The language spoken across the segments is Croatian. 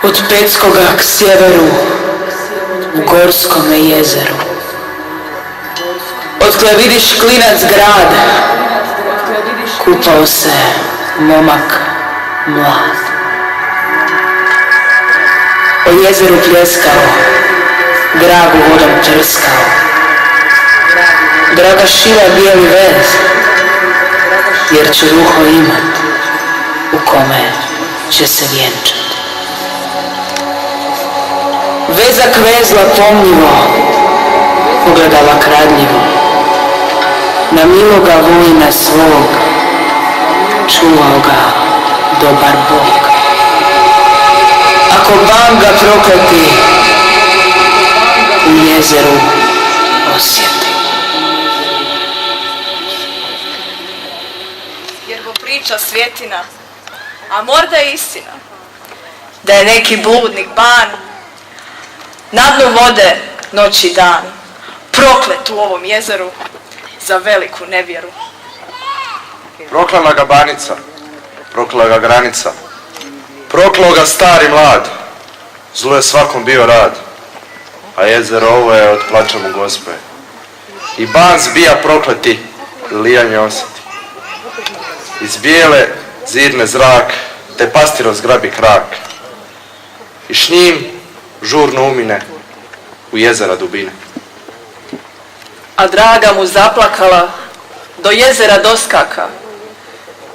Od Petskoga k sjeveru, u Gorskome jezeru. Otkle vidiš klinac grad, kupao se momak mlad. O jezeru pljeskao, dragu vodom trskao. Draga šila bijeli vez, jer će ruho imat u kome će se vjenčat. Vezak vezla pomljivo, pogledala kradljivo, na miloga vojna svog, čuvao ga dobar Bog. Ako ban ga prokleti, u jezeru osjeti. Jer go priča svjetina, a možda je istina, da je neki bludnik ban na dnu vode noć i dan, proklet u ovom jezeru za veliku nevjeru. Proklala ga banica, proklala ga granica, proklao ga stari mlad, zlo je svakom bio rad, a jezero ovo je od plača mu Gospe. I ban zbija prokleti, lijanje osjeti. Iz bijele zidne zrak, te pastirov zgrabi krak, i s njim žurno umine u jezera dubine. A draga mu zaplakala, do jezera doskaka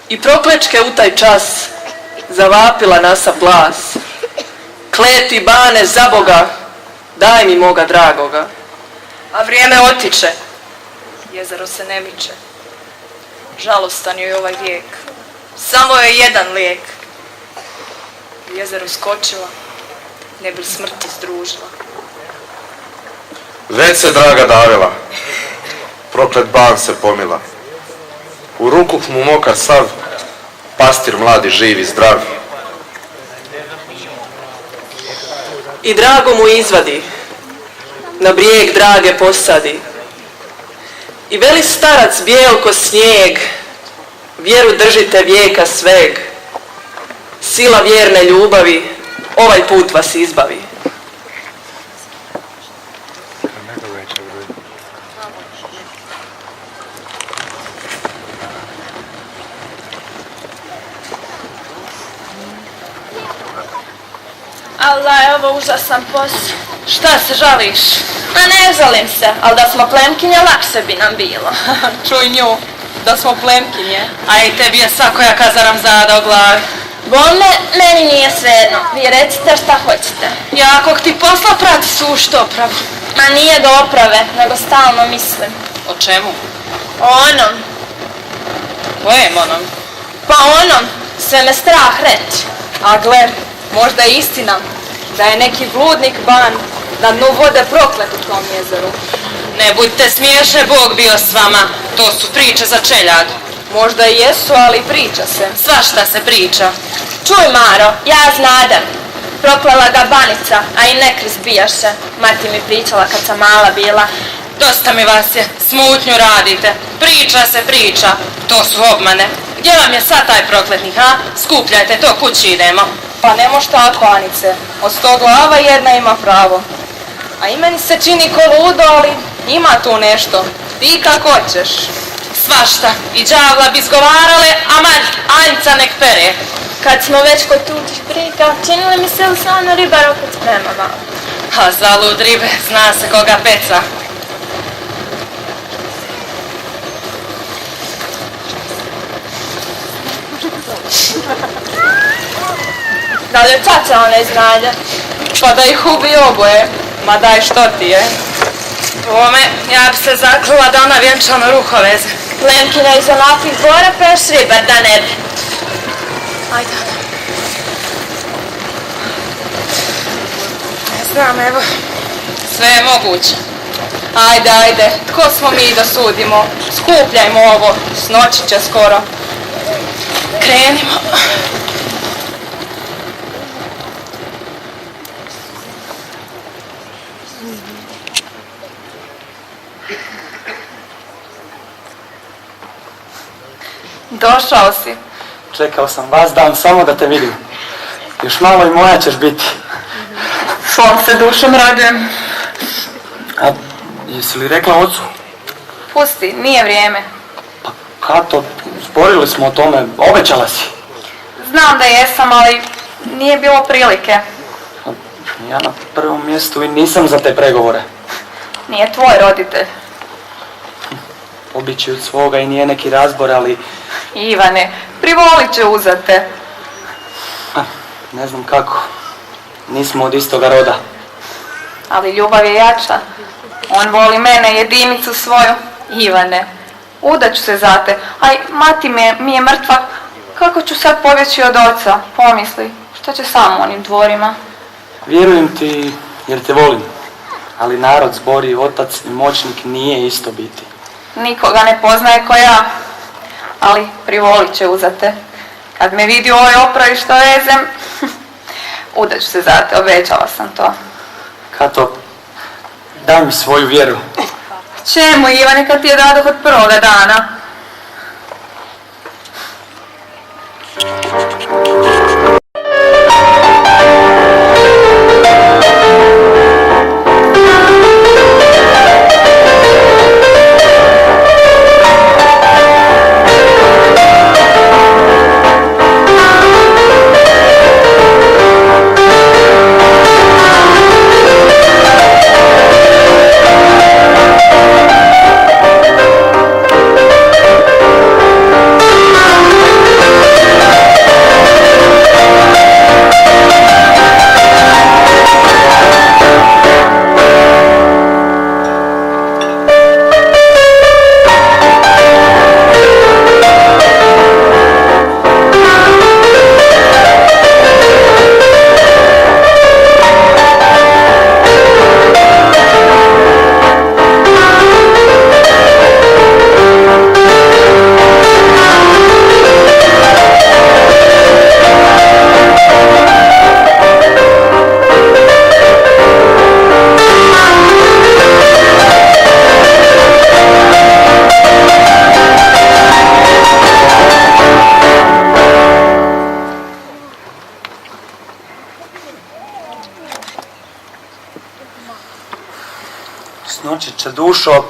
i proklečke u taj čas zavapila nasa glas. Kleti bane za Boga, daj mi moga dragoga. A vrijeme otiče, jezero se ne miče. Žalostan joj ovaj vijek, samo je jedan lijek. U jezero skočila, ne bi smrti združila. Već se draga davila, proklet ban se pomila. U ruku mu mokar sav, pastir mladi živ i zdrav. I drago mu izvadi, na brijeg drage posadi. I veli starac bijel ko snijeg, vjeru držite vijeka sveg. Sila vjerne ljubavi, ovaj put vas izbavi. Allah, je ovo užasan posao. Šta se žališ? A ne žalim se, ali da smo plemkinje, lakše bi nam bilo. Čuj nju, da smo plemkinje. A i tebi je svakojaka zaramzada u glavi. Bome, meni nije svejedno. Vi recite šta hoćete. Ja ako ti posla prati suštu opravu. Ma nije do oprave, nego stalno mislim. O čemu? O onom. Kojem onom? Pa onom, sve me strah reći. A gle, možda je istina da je neki bludnik ban na dnu vode proklet u tom jezeru. Ne budite smiješne, Bog bio s vama. To su priče za čeljad. Možda i jesu, ali priča se. Svašta se priča. Čuj, Maro, ja znadem. Proklela ga banica, a i nekris bijaše. Mati mi pričala kad sam mala bila. Dosta mi vas je, smutnju radite. Priča se priča, to su obmane. Gdje vam je sad taj prokletnik, ha? Skupljajte to, kući idemo. Pa ne moš tako, Anice. Od 100 glava jedna ima pravo. A i meni se čini ko ludo, ali ima tu nešto. Ti kako hoćeš. Svašta, i đavla bi izgovarale, a Anjica nek pere. Kad smo već kod tuđih briga, činili mi se li se ono ribar opet sprema malo. A zalud ribe, zna se koga peca. Da li je čača one iznadje? Pa da ih ubi oboje. Ma daj, što ti je? Ome, ja bi se zaklila da ona vjenčano ruhoveze. Plemkinja iz onakvih bora peš ribar, da ne bi. Ajde. Ne znam, evo. Sve je moguće. Ajde, ajde, tko smo mi da sudimo? Skupljajmo ovo, snoći će skoro. Krenimo. Došao si. Čekao sam vas dan samo da te vidim. Još malo i moja ćeš biti. Svom se dušom radujem. A jesi li rekla ocu? Pusti, nije vrijeme. Pa Kato, zborili smo o tome, obećala si. Znam da jesam, ali nije bilo prilike. Ja na prvom mjestu i nisam za te pregovore. Nije tvoj roditelj. Obići od svoga i nije neki razbor, ali Ivane, privolit će uzate. ne znam kako. Nismo od istoga roda. Ali ljubav je jača. On voli mene, jedinicu svoju. Ivane, udaću se za te. Aj, mati mi je mrtva. Kako ću sad pobjeći od oca? Pomisli, što će samo onim dvorima? Vjerujem ti jer te volim. Ali narod zbori, otac i moćnik nije isto biti. Nikoga ne poznaje ko ja. Ali privolit će uzate. Kad me vidi u ovoj opravi što vezem, udaću se za te, obećala sam to. Kato, daj mi svoju vjeru. Čemu, Ivane, kad ti je dadoh od prvoga dana? Snočiće dušo,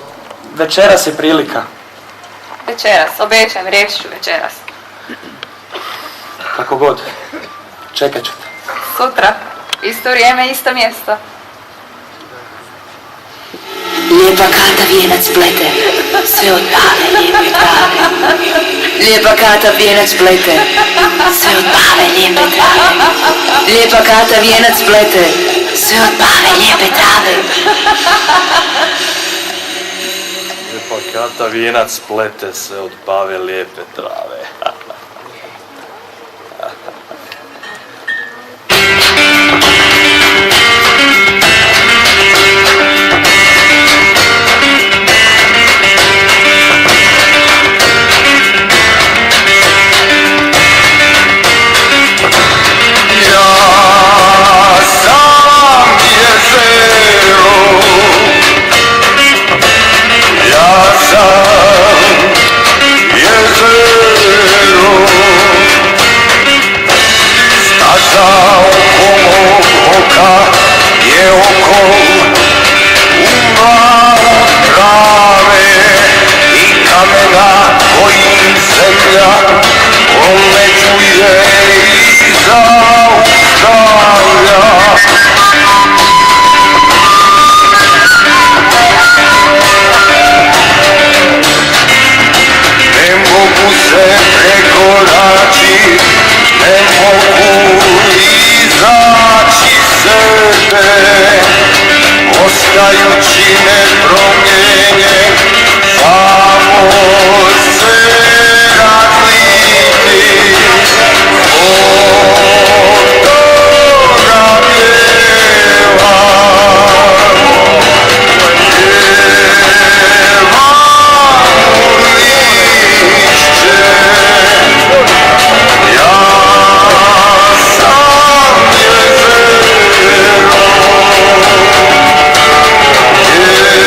večeras je prilika. Večeras, obećam, reći ću večeras. Kako god, čekat ću te. Sutra, isto vrijeme, isto mjesto. Lijepa Kata vijenac plete, sve od pale lijepe trave. Lijepa Kata vijenac plete, sve od pale lijepe trave. Lijepa Kata vijenac plete, sve od pale lijepe trave. Lijepa Kata vijenac plete sve od pave lijepe trave. Ostajući nepromijenjen, samo se razliti. Od toga pjevam lišće. Ja sam jezero,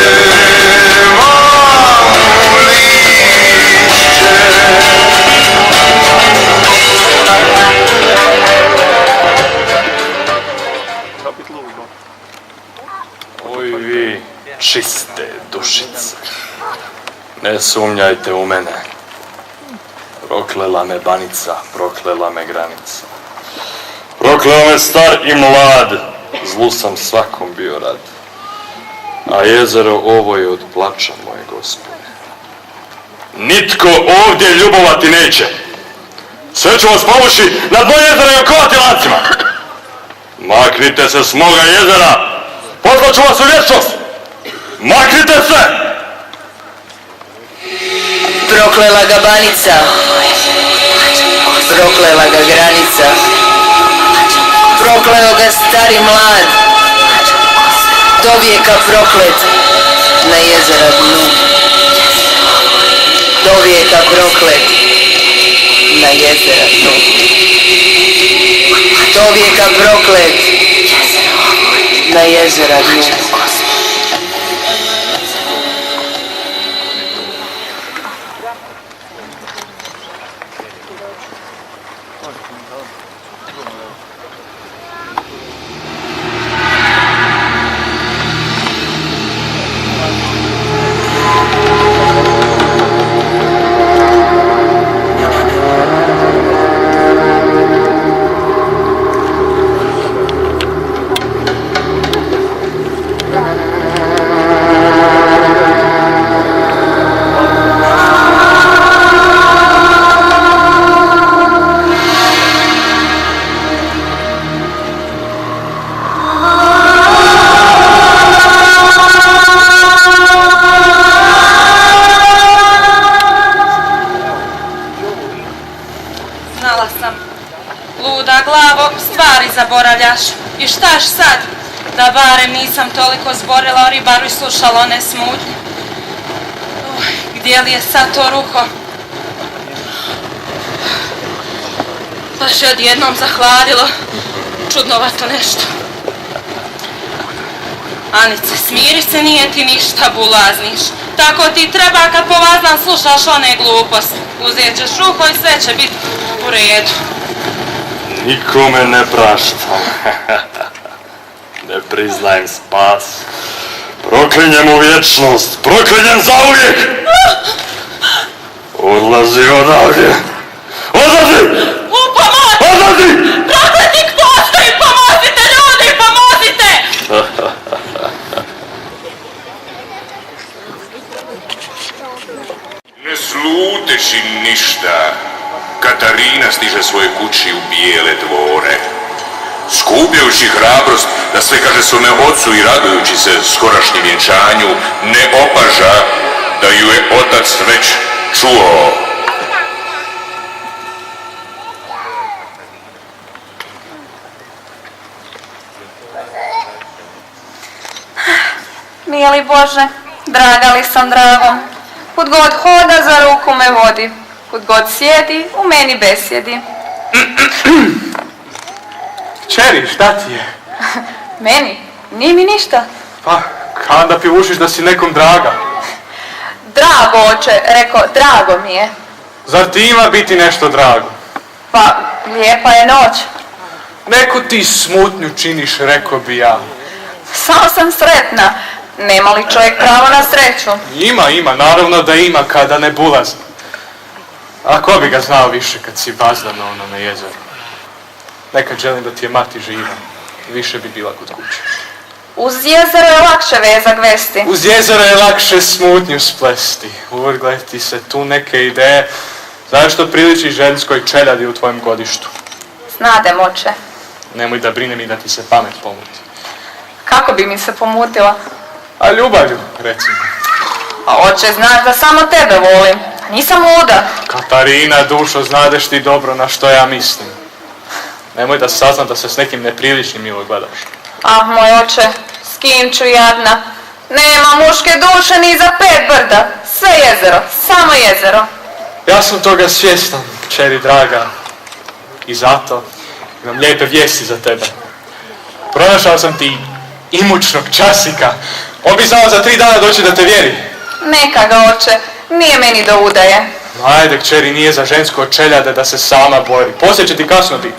vi čiste dušice, ne sumnjajte u mene. Proklela me banica, proklela me granica. Prokleo me star i mlad, zlu sam svakom bio rad. A jezero ovo je od plača, moje Gospode. Nitko ovdje ljubovati neće. Sve ću vas povući na dno jezera i okovati lancima. Maknite se s moga jezera, poslaću vas u vječnost. Maknite se! Proklela ga banica, proklela ga granica, prokleo ga stari mlad, do vijeka proklet na jezera dnu, do vijeka proklet na jezera dnu, do vijeka proklet na jezera dnu. Znala sam. Luda glavo, stvari zaboravljaš. I štaš sad? Da barem nisam toliko zborila o ribaru i slušala one smutnje. Gdje li je sad to ruho? Baš je odjednom zahladilo. Čudnovato nešto. Anice, smiri se, nije ti ništa, bulazniš. Tako ti treba kad povazdan slušaš one gluposti. Uzet ćeš ruho i sve će biti u redu. Nikome ne praštam. Ne priznajem spas. Proklinjem u vječnost, proklinjem zauvijek! Odlazi odavdje! Odlazi! Odlazi! Prokletnik postoji! Pomozite ljudi, pomozite! Ne sluteći ništa, Katarina stiže svoje kući u bijele dvore. Skupljajući hrabrost da sve kaže svome ocu i radujući se skorašnjem vjenčanju, ne opaža da ju je otac već čuo. Mijeli Bože, draga li sam dragom, kud god hoda za ruku me vodi, kud god sjedi u meni besjedi. Čeri, šta ti je? Meni? Nije mi ništa. Pa, kao da pjevušiš da si nekom draga. Drago, oče, rekao, drago mi je. Zar ti ima biti nešto drago? Pa, lijepa je noć. Neku ti smutnju činiš, rekao bi ja. Samo sam sretna. Nema li čovjek pravo na sreću? Ima, naravno da ima kada ne bulazi. A ko bi ga znao više kad si bazdan na onome jezeru? Nekad želim da ti je mati živa. Više bi bila kod kuće. Uz jezero je lakše vezak vesti. Uz jezero je lakše smutnju splesti. Uvrgle ti se tu neke ideje. Zašto priliči ženskoj čeljadi u tvojem godištu? Znadem, oče. Nemoj da brinem i da ti se pamet pomuti. Kako bi mi se pomutila? A ljubavlju, recimo. A oče, znaš da samo tebe volim. Nisam luda. Katarina, dušo, znadeš ti dobro na što ja mislim. Nemoj da saznam da se s nekim nepriličnim milo gledaš. Ah, moj oče, s kim ću jadna? Nema muške duše ni za 5 brda. Sve jezero, samo jezero. Ja sam toga svjestan, čeri draga. I zato imam lijepe vijesti za tebe. Pronašao sam ti imućnog časnika. On bi znao za 3 dana doći da te vjeri. Neka ga, oče, nije meni do udaje. Ajde, kćeri, nije za žensko čeljade da se sama bori. Poslije će ti kasno biti.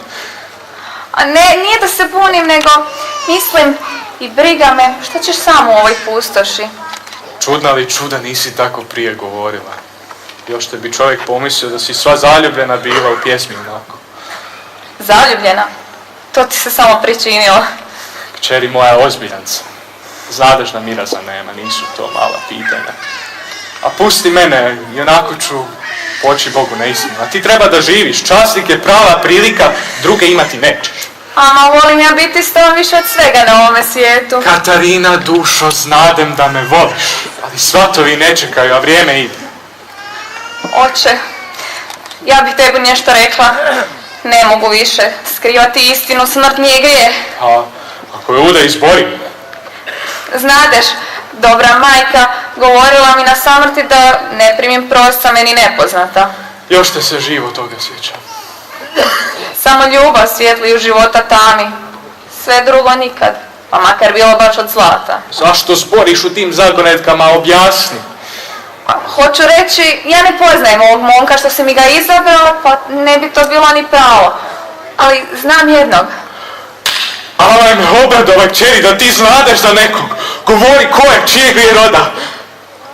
A ne, nije da se bunim, nego mislim, I briga me, šta ćeš sam u ovoj pustoši? Čudna li čuda nisi tako prije govorila. Još te bi čovjek pomislio da si sva zaljubljena bila u pjesmi onako. Zaljubljena? To ti se samo pričinilo. Kćeri moja ozbiljan sam. Znadeš da miraza nema, nisu to mala pitanja. A pusti mene, i onako ću poći Bogu na istinu. A ti treba da živiš, časnik je prava prilika, druge imati nećeš. Ama volim ja biti s tobom više od svega na ovome svijetu. Katarina, dušo, znadem da me voliš, ali svatovi ne čekaju, a vrijeme ide. Oče, ja bih tebi nešto rekla. Ne mogu više skrivati istinu, smrt nije grijeh. A ako je uda izbori. Znadeš, dobra majka govorila mi na samrti da ne primim prosta meni nepoznata. Još te se živo toga sjećam. Samo ljubav svijetli u života tami. Sve drugo nikad, pa makar bilo baš od zlata. Zašto zboriš u tim zagonetkama, objasni? Hoću reći, ja ne poznajem ovog momka što si mi ga izabrao, pa ne bi to bilo ni pravo. Ali znam jednog. Ale me obradova kćeri da ti znadeš za nekog. Govori ko je, čijeg je roda.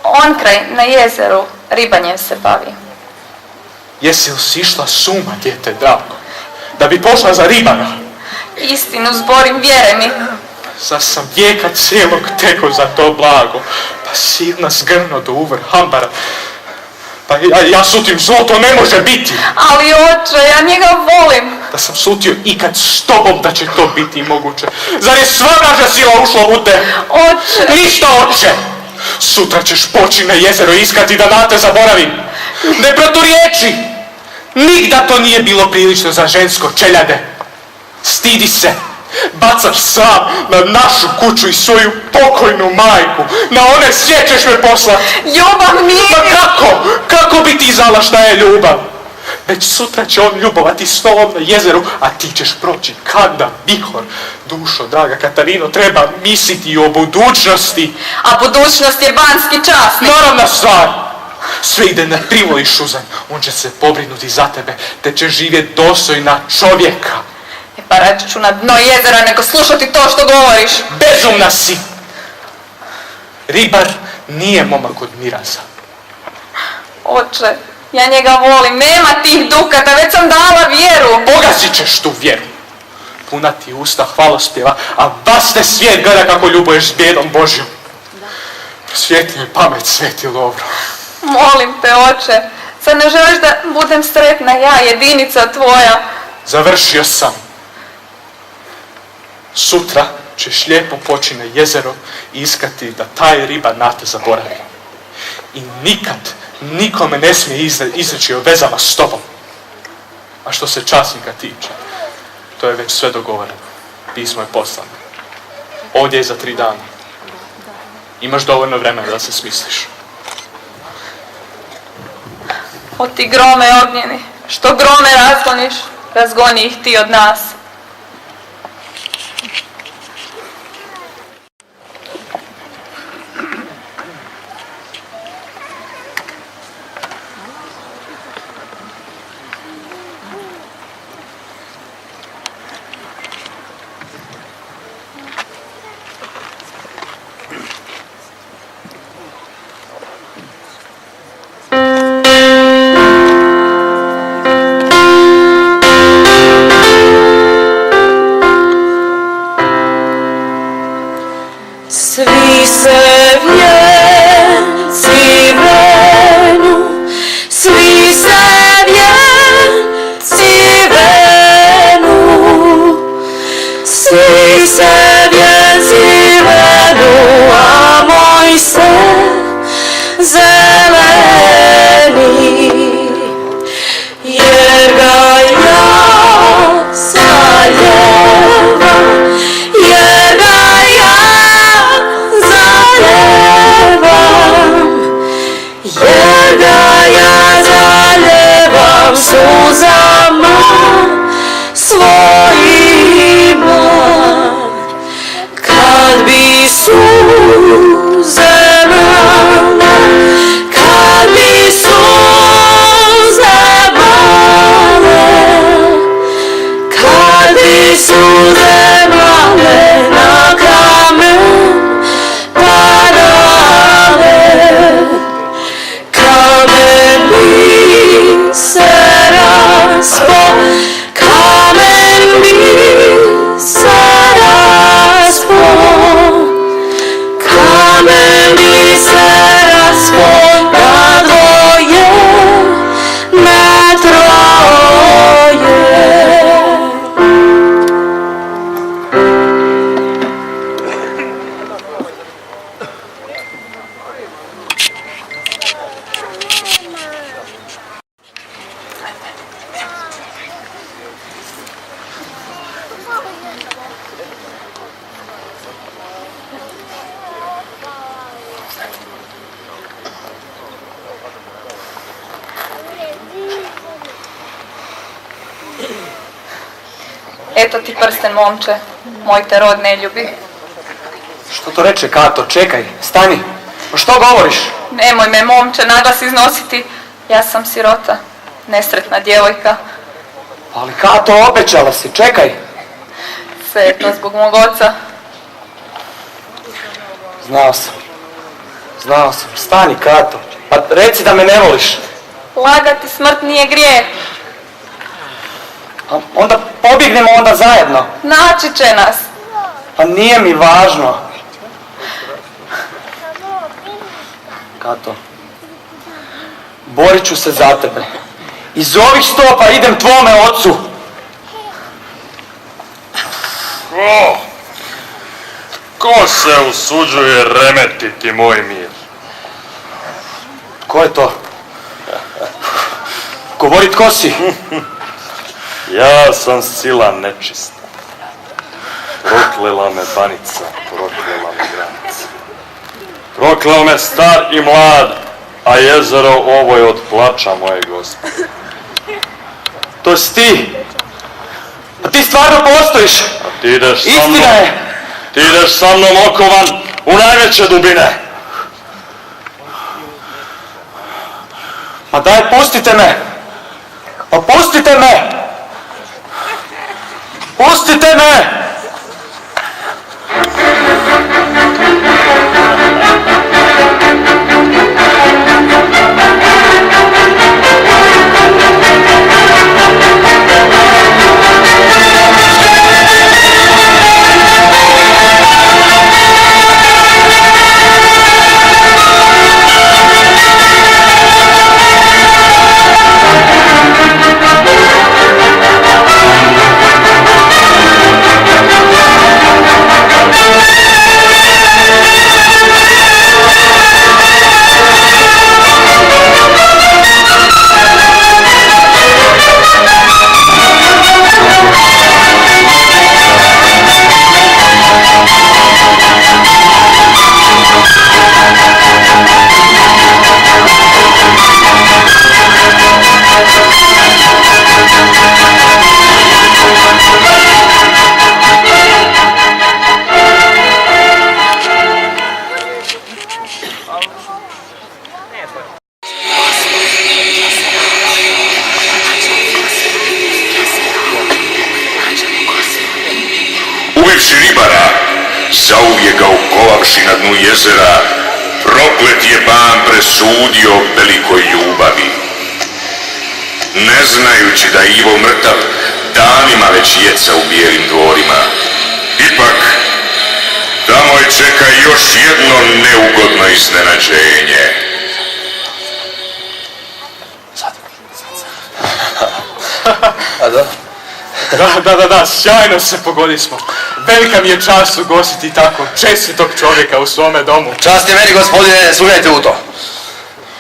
On kraj na jezeru ribanjem se bavi. Jesi li sišla s uma, djete drago? Da bi pošla za ribara? Istinu zborim, vjere mi. Zar sam vijeka cijelog teko za to blago? Pa silna zgrno do uvrh hambara. Pa ja sutim zlo, to ne može biti. Ali oče, ja njega volim. Da sam sutio ikad s tobom da će to biti moguće. Zar je sva vražja sila ušla u te? Oče. Ništa, oče. Sutra ćeš poći na jezero iskati da na te zaboravim. Ne proturječi. Nigda to nije bilo prilično za žensko čeljade. Stidi se. Bacaš sam na našu kuću i svoju pokojnu majku. Na one sve ćeš me poslati. Ljubav nije... Ma kako? Kako bi ti znala šta je ljubav? Već sutra će on ljubovati s tobom na jezeru, a ti ćeš proći kada vihor. Dušo, draga Katarino, treba misliti i o budućnosti. A budućnost je banski časnik. Naravna stvar. Sve ide na privoli šuzan. On će se pobrinuti za tebe, te će živjeti dostojna čovjeka. Pa rađe ću na dno jezera nego slušati to što govoriš. Bezumna si! Ribar nije momak od miraza. Oče, ja njega volim, nema tih dukata, već sam dala vjeru. Pogazit ćeš tu vjeru. Puna ti usta hvalospjeva, a vas te svijet gleda kako ljubuješ s bijedom Božjom. Svijetli je pamet, sveti Lovro. Molim te, oče, sad ne želiš da budem sretna ja, jedinica tvoja. Završio sam. Sutra ćeš lijepo poći na jezero i iskati da taj riba na te zaboravi. I nikad nikome ne smije izreći o vezama s tobom. A što se časnika tiče, to je već sve dogovoreno. Pismo je poslano. Ovdje je za 3 dana. Imaš dovoljno vremena da se smisliš. O ti grome ognjeni, što grome razgoniš, razgoni ih ti od nas. Svi se vjenci venu, svi se vjenci venu, svi se vjenci venu, a moj se zeleni, jer ga ja zaljevam, jer ga ja jer ga ja zaljevam suzama svojima. Kad bi suze male, kad bi suze male, kad bi suze male na kamen Eto ti prsten, momče, moj te rod ne ljubi. Što to reče, Kato? Čekaj, stani. Što govoriš? Nemoj me, momče, naglas iznositi. Ja sam sirota, nesretna djevojka. Ali Kato, obećala si, čekaj. Sve je to zbog mog oca. Znao sam. Stani, Kato. Pa reci da me ne voliš. Lagati smrt nije grijeh. Pa onda pobjegnemo onda zajedno. Naći će nas. Pa nije mi važno. Kato, borit ću se za tebe. Iz ovih stopa idem tvome ocu. Ko se usuđuje remetiti moj mir? Ko je to? Govori tko si. Ja sam sila nečista. Proklela me banica, proklela me granica. Prokleo me star i mlad, a jezero ovo je od plača moje Gospode. To si ti. A ti stvarno postojiš. A ti ideš sa mnom. Istina je. Ti ideš sa mnom okovan u najveće dubine. Ma daj, pustite me. Pa pustite me. Pustite me. Ubivši ribara, zauvijek ga ukovavši na dnu jezera, proklet je ban presudio velikoj ljubavi. Ne znajući da je Ivo mrtav, danima već jeca u bijelim dvorima. Ipak, tamo je čeka još jedno neugodno iznenađenje. Da, sjajno se pogodismo. Velika mi je čast ugostiti tako čestitog čovjeka u svome domu. Čast je meni, gospodine, sumnjajte u to.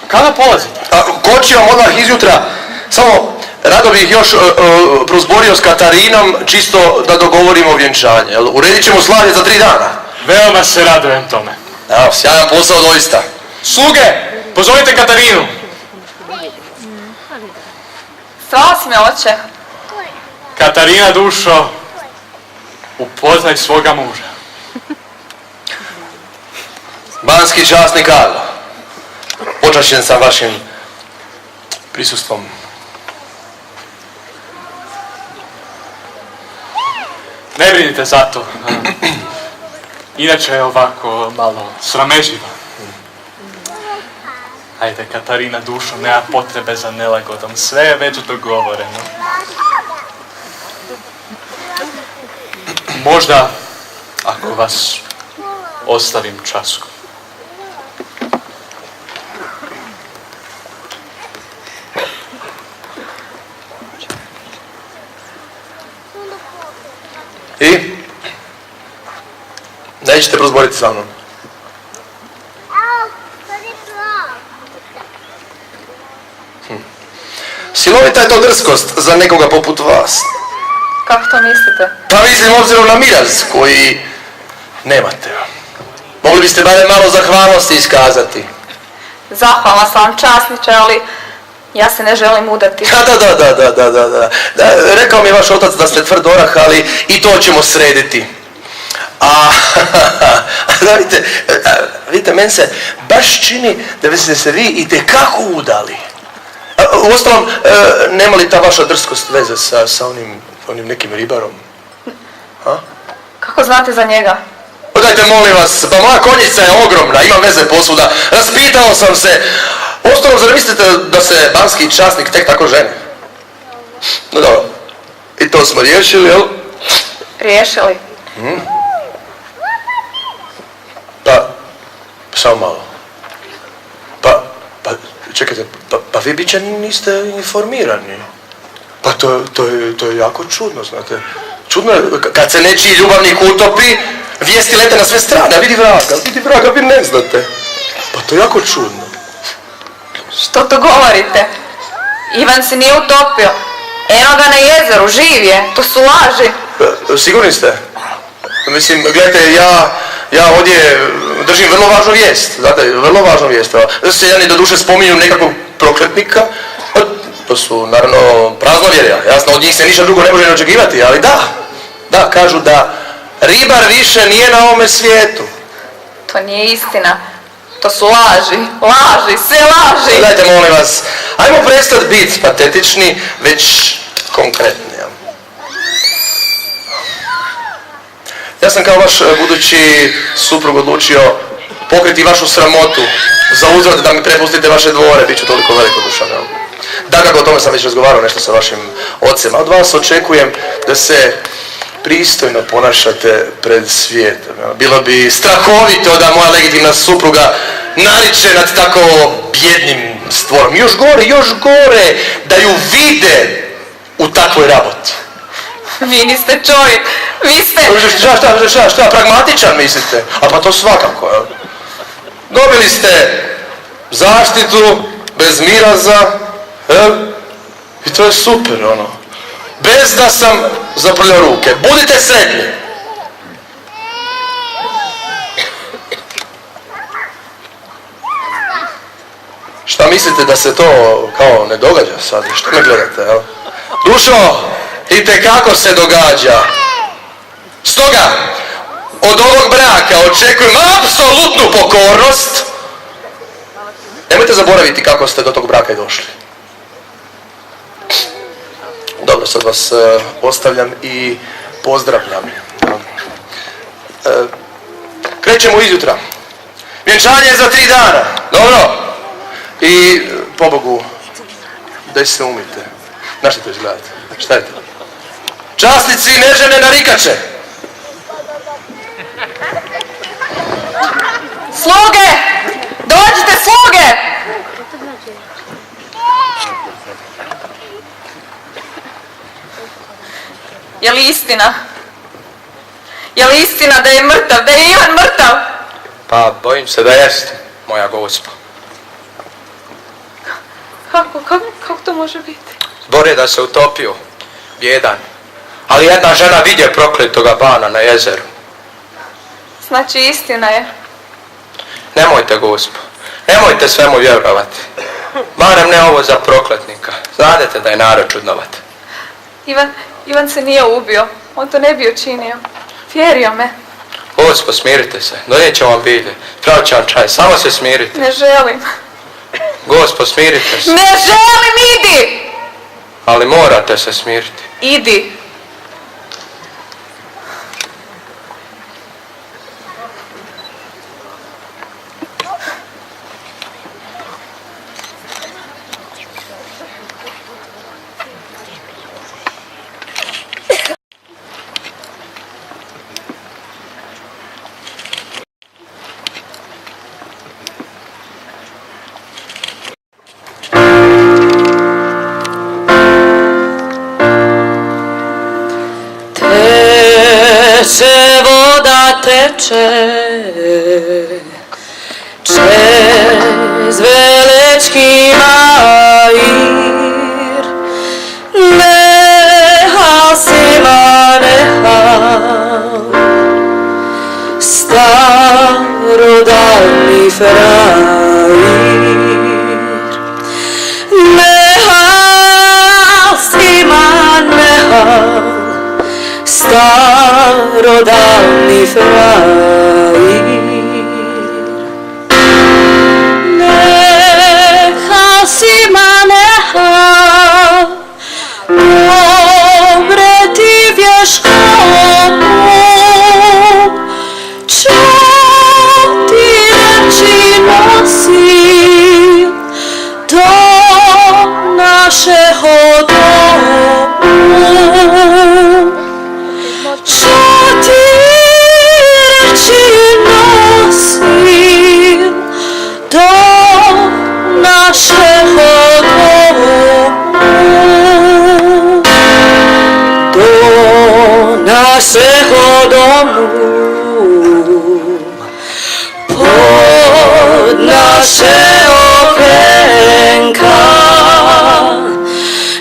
Kada polazite? Koči vam odmah izjutra, samo rado bih još prozborio s Katarinom, čisto da dogovorimo vjenčanje. Uredit ćemo slavlje za 3 dana. Veoma se radujem tome. Evo, sjajan posao doista. Sluge, pozovite Katarinu. Svala si me, oče. Katarina, dušo, upoznaj svoga muža. Banski časnik Karlo, počašćen sam vašim prisustvom. Ne brinite za to. Inače je ovako malo srameživa. Ajde, Katarina, dušo, nema potrebe za nelagodom. Sve je već dogovoreno. Možda, ako vas ostavim časku. I? Nećete prozboriti sa mnom? Silovita je to drskost za nekoga poput vas. Kako to mislite? Pa mislim obzirom na miraz koji nemate. Mogli biste barem malo zahvalnosti iskazati. Zahvalna sam vam, časniče, ali Ja se ne želim udati. Da, rekao mi je vaš otac da ste tvrd orah, ali i to ćemo srediti. A, vidite, meni se baš čini da ste se vi itekako udali. Uostalom, nema li ta vaša drskost veze sa onim nekim ribarom? Kako znate za njega? Dajte, molim vas, pa moja konjica je ogromna, ima veze posvuda. Raspitao sam se. Uostalom, zar mislite da se banski časnik tek tako ženi? No dobro, i to smo riješili, jel? Riješili? Pa, samo malo. Pa, čekajte, pa vi biće niste informirani. Pa to je jako čudno, znate. Čudno je, kad se nečiji ljubavnik utopi, vijesti lete na sve strane, a vidi vraga, vi ne znate. Pa to je jako čudno. Što to govorite? Ivan se nije utopio. Eno ga na jezeru, živ je, to su laži. Sigurni ste? Mislim, gledajte, ja ovdje držim vrlo važnu vijest, znate, vrlo važnu vijest. Seljani do duše spominju nekakvog prokletnika, to su naravno praznovjerja, jasno, od njih se ništa drugo ne može očekivati, ali da, kažu da ribar više nije na ovome svijetu. To nije istina. To su laži, sve laži. Dajte, molim vas, ajmo prestati biti patetični, već konkretni. Ja sam kao vaš budući suprug odlučio pokriti vašu sramotu za uzvrat da mi prepustite vaše dvore, bit ću toliko velikodušan. Dakako, o tome sam već razgovarao nešto sa vašim ocem, a od vas očekujem da se pristojno ponašate pred svijetom. Bilo bi strahovito da moja legitimna supruga nariče nad tako bjednim stvorom. Još gore, da ju vide u takvoj raboti. Vi niste čovjek, vi ste... Šta, pragmatičan mislite? A pa to svakako, jel? Dobili ste zaštitu, bez miraza, jel? I to je super, ono. Bez da sam zaprljao ruke. Budite sretni! Šta mislite da se to kao ne događa sad? Što me gledate, jel? Dušo, itekako se događa. Stoga, od ovog braka očekujem apsolutnu pokornost. Nemojte zaboraviti kako ste do tog braka i došli. Dobro, sad vas ostavljam i pozdravljam. Krećemo izjutra. Vjenčanje je za 3 dana. Dobro? I, pobogu, daj se umite. Na što to izgledate? Šta je to? Časnici ne žene narikače! Sluge! Dođite, sluge! Je li istina? Je li istina da je mrtav, da je Ivan mrtav? Pa, bojim se da jest, moja gospa. Kako to može biti? Zbor je da se utopio, bjedan. Ali jedna žena vidje prokletoga bana na jezeru. Znači istina je. Nemojte, gospo, nemojte svemu vjerovati. Barem ne ovo za prokletnika. Znadete da je narod čudnovat. Ivan se nije ubio. On to ne bi učinio. Vjerio me. Gospo, smirite se. Donijet ću vam bilje. Pravit ću vam čaj. Samo se smirite. Ne želim. Gospo, smirite se. Ne želim, idi! Ali morate se smiriti. Idi. Teče voda teče, čez Velečki Mair, neha sima neha, starodavni frajer, starodavni frajer. Neha svima neha, dobre ti vješkomu, čo ti reči nosi do našeho domu. Čo ti reči nosi do našeho domu. Do našeho domu. Pod naše okrenka.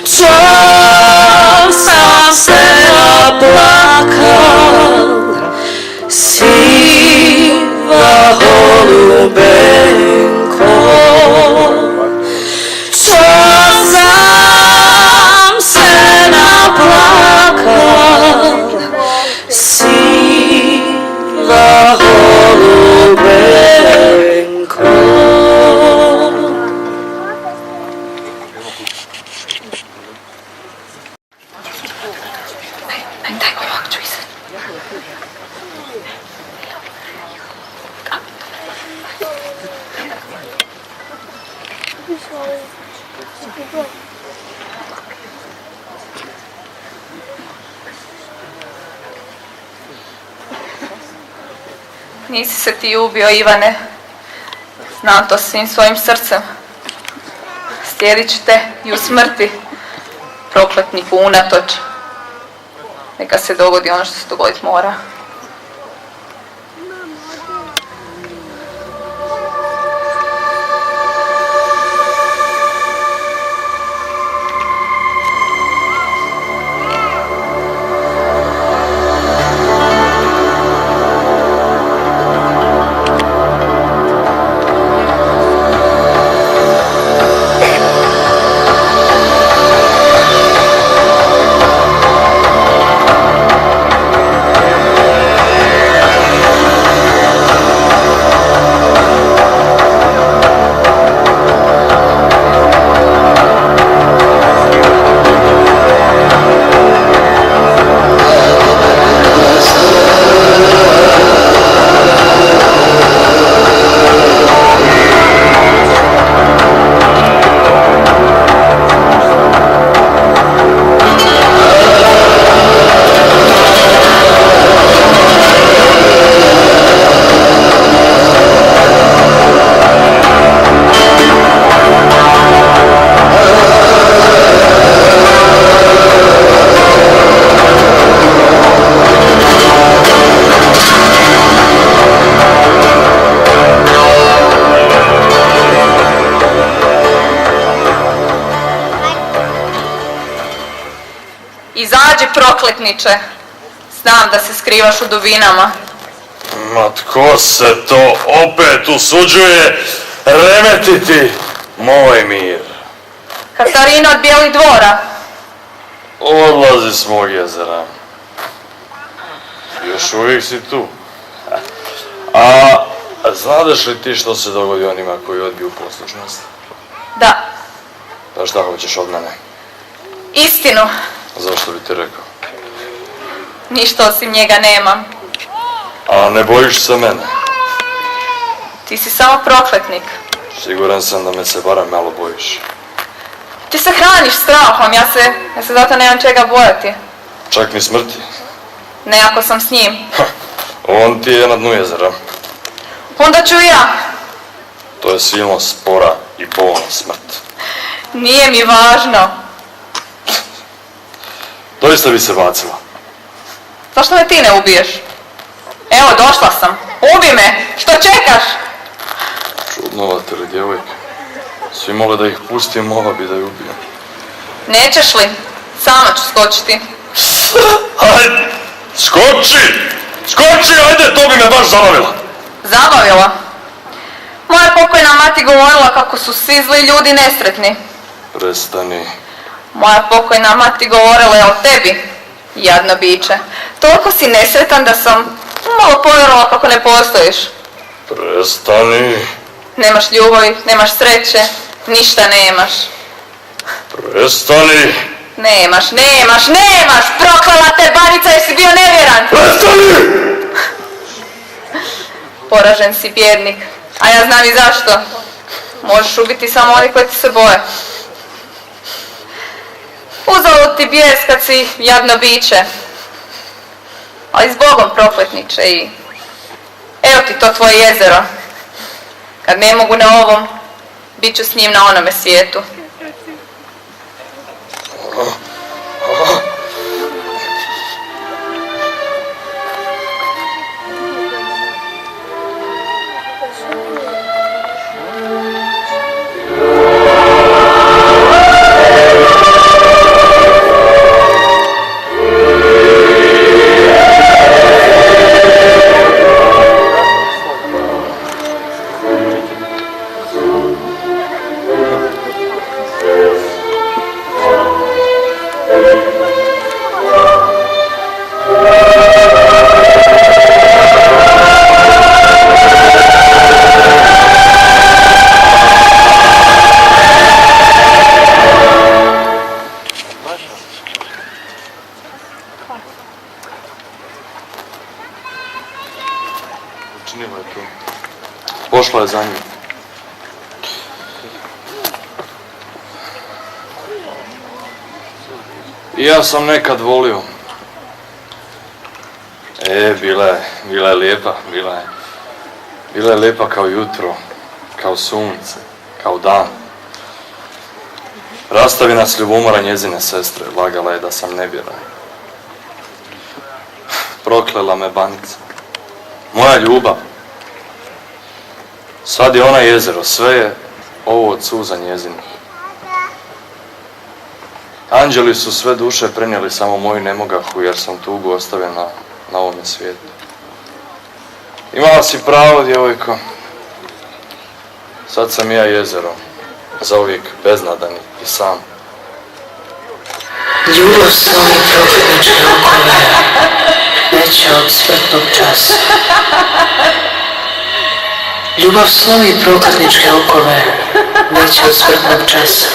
Čas sam se naplakal, siva holubenko. Čas sam se naplakal, siva holubenko. Nisi se ti ubio, Ivane. Znam to svim svojim srcem. Slijedit ću te i u smrti, prokletniku unatoč. Neka se dogodi ono što se dogodit mora. Izađi, prokletniče. Znam da se skrivaš u dubinama. Ma tko se to opet usuđuje remetiti moj mir? Katarina od Bijelih dvora. Odlazi s mog jezera. Još uvijek si tu. A znadeš li ti što se dogodi onima koji odbiju poslušnost? Da, Pa šta hoćeš od mene? istinu. Zašto bi ti rekao? Ništa osim njega nemam. A ne bojiš se mene? Ti si samo prokletnik. Siguran sam da me se barem malo bojiš. Ti se hraniš strahom, ja se zato nemam čega bojati. Čak ni smrti. Ne ako sam s njim. On ti je na dnu jezera. Onda ću i ja. To je silno spora i bolna smrt. Nije mi važno. Doista bi se bacila. Zašto me ti ne ubiješ? Evo, došla sam. Ubi me! Što čekaš? Čudnovate li djevojke? Svi mole da ih pustim, ova bi da ju ubijem. Nećeš li? Sama ću skočiti. Hajde! Skoči! Skoči, ajde, to bi me baš zabavila. Zabavila? Moja pokojna mati govorila kako su svi zli ljudi nesretni. Prestani. Moja pokojna mati govorila je o tebi, jadno biće. Toliko si nesretan da sam malo povjerovala kako ne postojiš. Prestani. Nemaš ljubavi, nemaš sreće, ništa nemaš. Prestani. Nemaš, proklala te Banica jer si bio nevjeran. Prestani! Poražen si bjednik, a ja znam i zašto. Možeš ubiti samo oni koji ti se boje. Uzalud ti bijes kad si jadno biće. Ali s Bogom prokletniče i evo ti to tvoje jezero. Kad ne mogu na ovom, bit ću s njim na onome svijetu. Učinila je to. Pošla je za njim. I ja sam nekad volio. Bila je lijepa, bila je lijepa kao jutro, kao sunce, kao dan. Rastavi nas ljubomora njezine sestre, lagala je da sam nevjeran. Proklela me Banica. Moja ljubav. Sad je ona jezero, sve je ovo od suza njezinih. Anđeli su sve duše prenijeli, samo moju ne mogahu jer sam tugu ostavio na ovome svijetu. Imala si pravo, djevojko. Sad sam ja jezero, zauvijek beznadan i sam. Ljubav slomi prokletničke okove, veća od smrtnog časa. Ljubav slomi prokletničke okove, veća od smrtnog časa.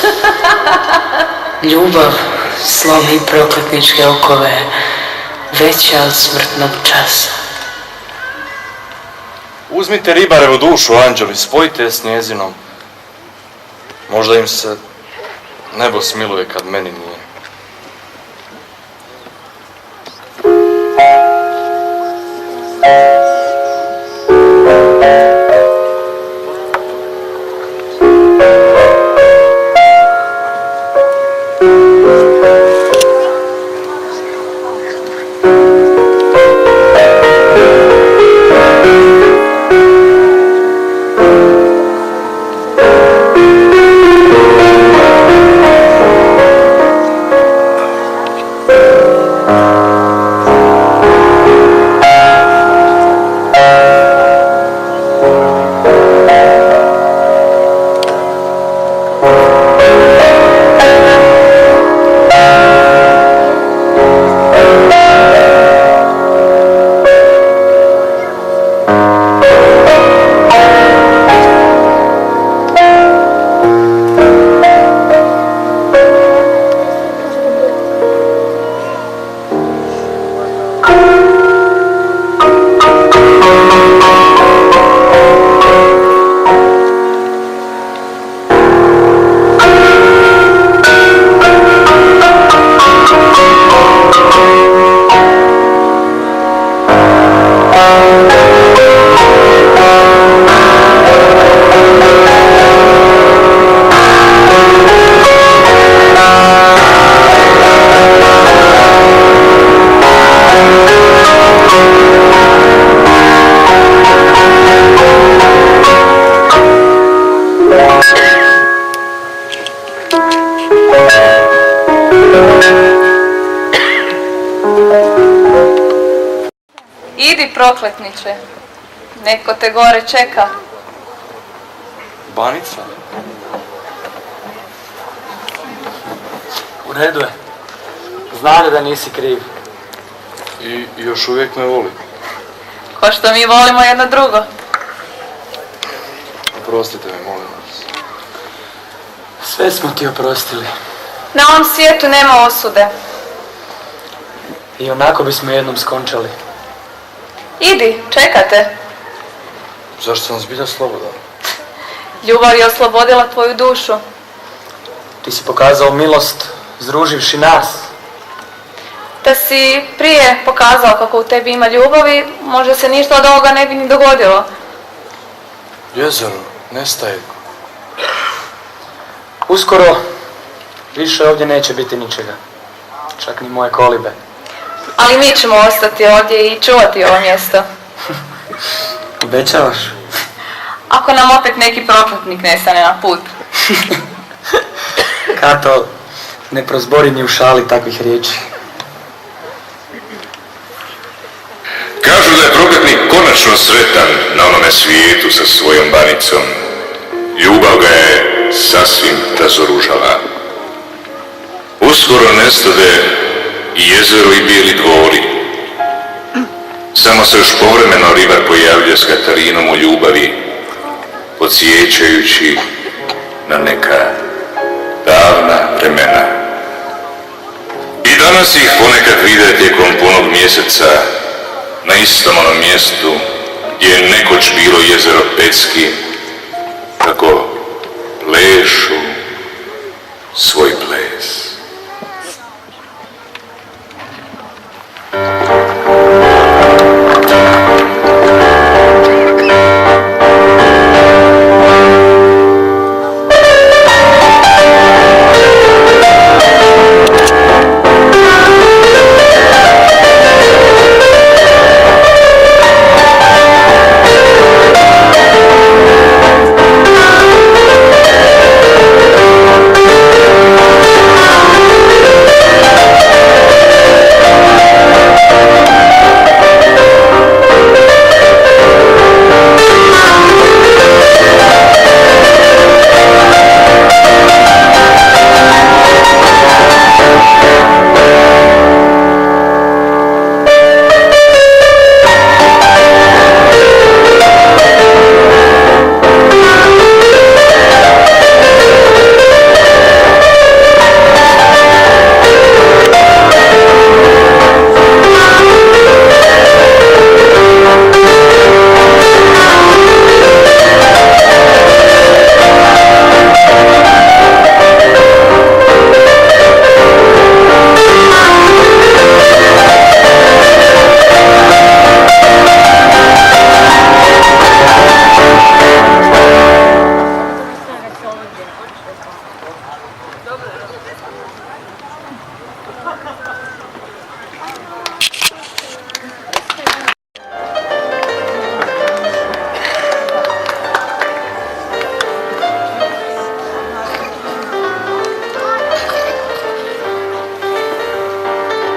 Ljubav slomi prokletničke okove, veća od smrtnog časa. Uzmite ribarevu dušu, anđeli, spojite je s njezinom. Možda im se nebo smiluje kad meni nije. Idi, prokletniče, neko te gore čeka. Banica? U redu je. Znade da nisi kriv. I još uvijek me voli. Ko što mi volimo jedno drugo. Oprostite me, molim vas. Sve smo ti oprostili. Na ovom svijetu nema osude. I onako bismo jednom skončali. Idi, čekate. Zašto sam zbilja slobodan? Ljubav je oslobodila tvoju dušu. Ti si pokazao milost, združivši nas. Da si prije pokazao kako u tebi ima ljubavi, možda se ništa od ovoga ne bi ni dogodilo. Jezero, nestaje. Uskoro više ovdje neće biti ničega. Čak ni moje kolibe. Ali mi ćemo ostati ovdje i čuvati ovo mjesto. Obećavaš? Ako nam opet neki prokletnik ne stane na put. Kato, ne prozbori ni u šali takvih riječi. Kažu da je prokletnik konačno sretan na onome svijetu sa svojom banicom. Ljubav ga je sasvim razoružala. Uskoro nestade i jezero i bijeli dvori. Samo se još povremeno ribar pojavlja s Katarinom u ljubavi, podsjećajući na neka davna vremena. I danas ih ponekad vide tijekom punog mjeseca na istom onom mjestu gdje je nekoć bilo jezero Pecki, kako plešu svoj ples.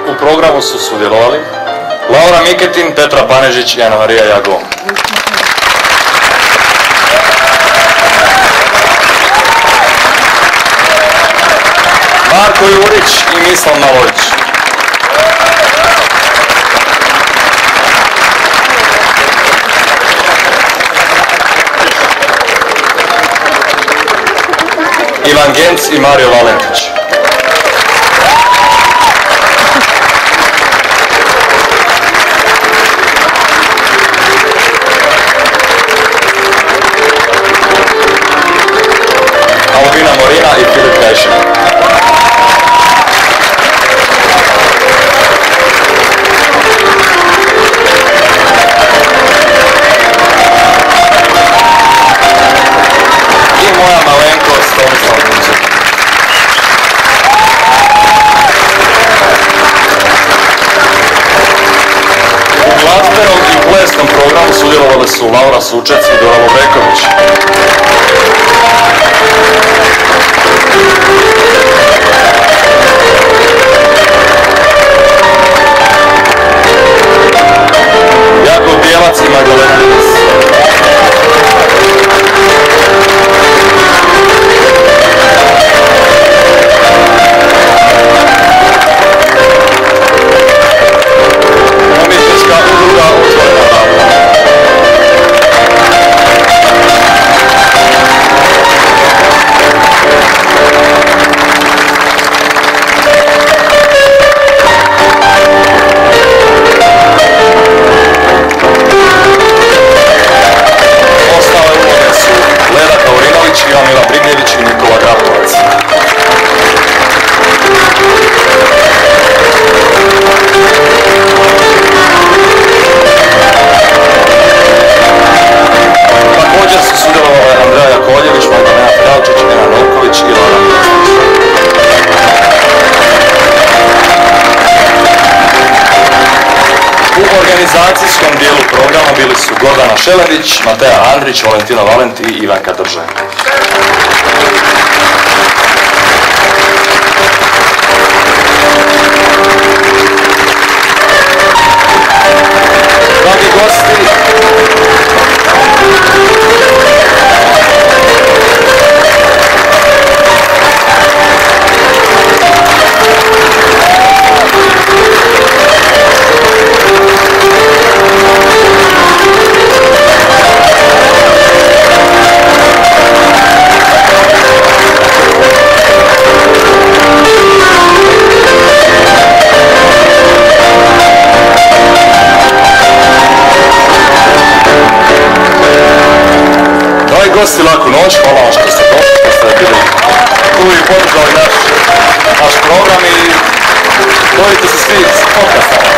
U programu su sudjelovali Laura Miketin, Petra Panežić i Ana Marija Jagom. Marko Jurić i Mislav Malović. Ivan Genc i Mario Valentić. Alvina Morina i Filip Gajšin. I moja malenkost Tomislav Munzer. U glazbenom i plesnom programu sudjelovali su Laura Sučec i Dora Lovreković. Jakov Bijelac i Magdalena Nis. Šeledić, Mateja Andrić, Valentina Valent i Ivanka Držaj. Dragi gosti, gosti, laku noć, hvala vam što ste došli, što ste bili tu i podržali naš program i dođite se svi s podcastama.